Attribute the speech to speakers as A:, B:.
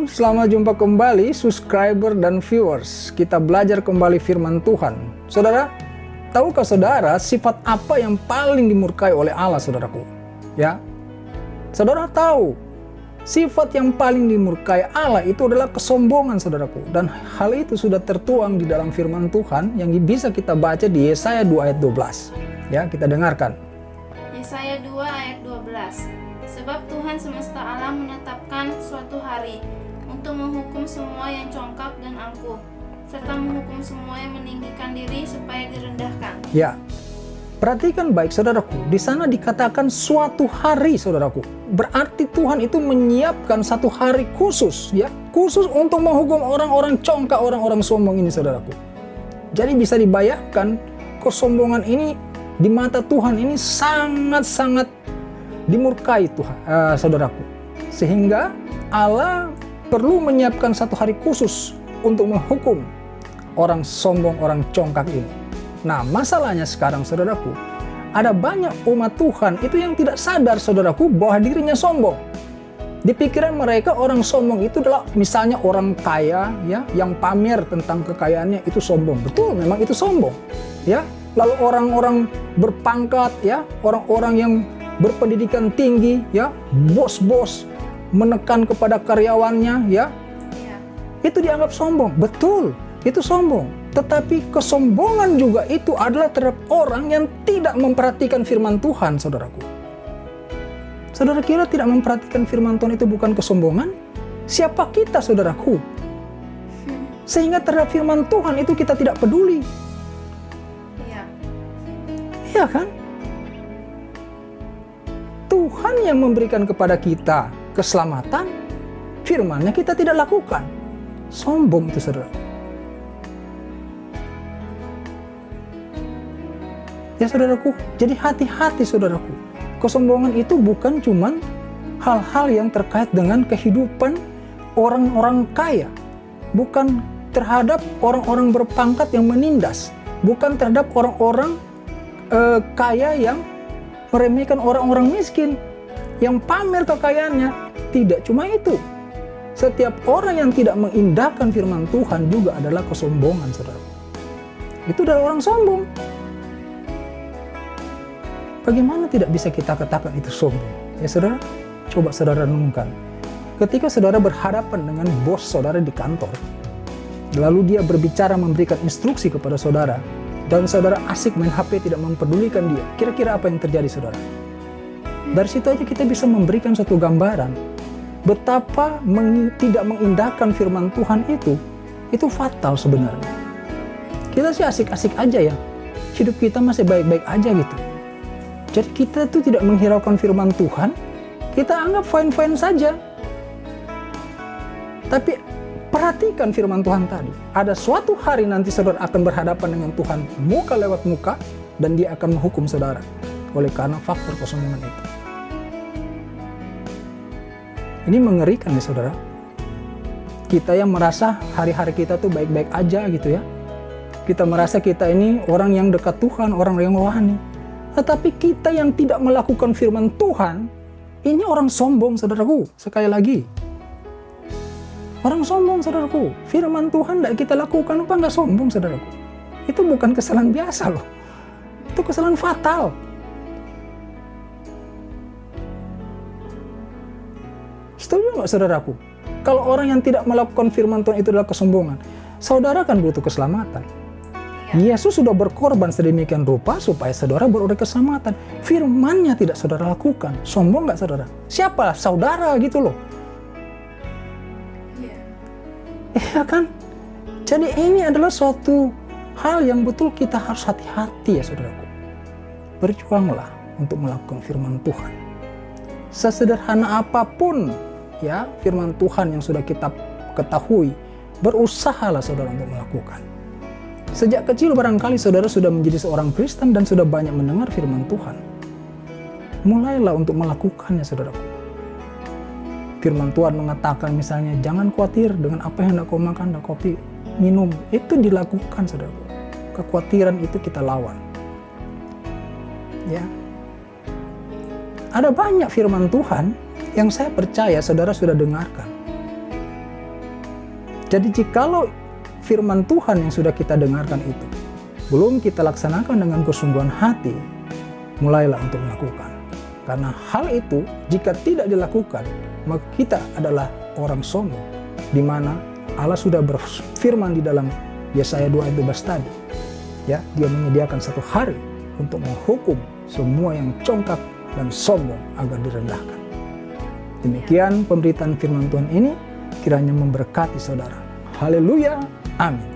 A: Shalom, selamat jumpa kembali subscriber dan viewers. Kita belajar kembali firman Tuhan. Saudara, tahukah saudara sifat apa yang paling dimurkai oleh Allah, saudaraku? Ya, saudara tahu sifat yang paling dimurkai Allah itu adalah kesombongan, saudaraku. Dan hal itu sudah tertuang di dalam firman Tuhan yang bisa kita baca di Yesaya 2 ayat 12. Ya, kita dengarkan.
B: Yesaya 2 ayat 12. Sebab Tuhan semesta alam menetapkan suatu hari untuk menghukum semua yang congkak dan angkuh, serta menghukum semua yang meninggikan diri supaya direndahkan.
A: Ya, perhatikan baik saudaraku, di sana dikatakan suatu hari, saudaraku. Berarti Tuhan itu menyiapkan satu hari khusus, ya, khusus untuk menghukum orang-orang congkak, orang-orang sombong ini, saudaraku. Jadi bisa dibayangkan kesombongan ini di mata Tuhan ini sangat-sangat dimurkai Tuhan, saudaraku. Sehingga Allah perlu menyiapkan satu hari khusus untuk menghukum orang sombong, orang congkak ini. Nah, masalahnya sekarang, saudaraku, ada banyak umat Tuhan itu yang tidak sadar, saudaraku, bahwa dirinya sombong. Di pikiran mereka orang sombong itu adalah misalnya orang kaya, ya, yang pamer tentang kekayaannya itu sombong. Betul, memang itu sombong, ya. Lalu orang-orang berpangkat, ya, orang-orang yang berpendidikan tinggi, ya, bos-bos menekan kepada karyawannya, ya, itu dianggap sombong. Betul, itu sombong. Tetapi kesombongan juga itu adalah terhadap orang yang tidak memperhatikan firman Tuhan, saudaraku. Saudara kira tidak memperhatikan firman Tuhan itu bukan kesombongan? Siapa kita, saudaraku? Sehingga terhadap firman Tuhan itu kita tidak peduli. Iya kan? Tuhan yang memberikan kepada kita keselamatan, firman-Nya kita tidak lakukan. Sombong itu, saudara. Ya, saudaraku, jadi hati-hati, saudaraku. Kesombongan itu bukan cuman hal-hal yang terkait dengan kehidupan orang-orang kaya. Bukan terhadap orang-orang berpangkat yang menindas. Bukan terhadap orang-orang kaya yang meremehkan orang-orang miskin, yang pamer kekayaannya. Tidak cuma itu. Setiap orang yang tidak mengindahkan firman Tuhan juga adalah kesombongan, saudara. Itu adalah orang sombong. Bagaimana tidak bisa kita katakan itu sombong? Ya, saudara, coba saudara renungkan. Ketika saudara berhadapan dengan bos saudara di kantor, lalu dia berbicara memberikan instruksi kepada saudara, dan saudara asik main HP, tidak mempedulikan dia, kira-kira apa yang terjadi, saudara? Dari situ aja kita bisa memberikan satu gambaran betapa tidak mengindahkan firman Tuhan itu fatal sebenarnya. Kita sih asik-asik aja, ya, hidup kita masih baik-baik aja gitu. Jadi kita tuh tidak menghiraukan firman Tuhan, kita anggap fine-fine saja. Tapi perhatikan firman Tuhan tadi. Ada suatu hari nanti saudara akan berhadapan dengan Tuhan muka lewat muka, dan dia akan menghukum saudara oleh karena faktor kesombongan itu. Ini mengerikan, ya, saudara. Kita yang merasa hari-hari kita tuh baik-baik aja gitu, ya. Kita merasa kita ini orang yang dekat Tuhan, orang yang rohani. Tetapi kita yang tidak melakukan firman Tuhan, ini orang sombong, saudaraku. Sekali lagi, orang sombong, saudaraku. Firman Tuhan tidak kita lakukan, apa nggak sombong, saudaraku? Itu bukan kesalahan biasa loh. Itu kesalahan fatal. Setuju nggak, saudaraku? Kalau orang yang tidak melakukan firman Tuhan itu adalah kesombongan, saudara kan butuh keselamatan. Yesus sudah berkorban sedemikian rupa supaya saudara beroleh keselamatan. Firman-Nya tidak saudara lakukan. Sombong nggak, saudara? Siapa? Saudara gitu loh. Iya kan? Jadi ini adalah suatu hal yang betul kita harus hati-hati, ya, saudaraku. Berjuanglah untuk melakukan firman Tuhan. Sesederhana apapun, ya, firman Tuhan yang sudah kita ketahui, berusahalah saudara untuk melakukan. Sejak kecil barangkali saudara sudah menjadi seorang Kristen dan sudah banyak mendengar firman Tuhan. Mulailah untuk melakukannya, saudaraku. Firman Tuhan mengatakan misalnya, jangan khawatir dengan apa yang hendak kau makan, hendak kau minum. Itu dilakukan, saudaraku. Kekhawatiran itu kita lawan. Ya. Ada banyak firman Tuhan yang saya percaya saudara sudah dengarkan. Jadi jikalau firman Tuhan yang sudah kita dengarkan itu belum kita laksanakan dengan kesungguhan hati, mulailah untuk melakukan. Karena hal itu jika tidak dilakukan, maka kita adalah orang sombong, di mana Allah sudah berfirman di dalam Yesaya 2 ayat 12 tadi, ya, Dia menyediakan satu hari untuk menghukum semua yang congkak dan sombong agar direndahkan. Demikian pemberitaan firman Tuhan ini, kiranya memberkati saudara. Haleluya, amin.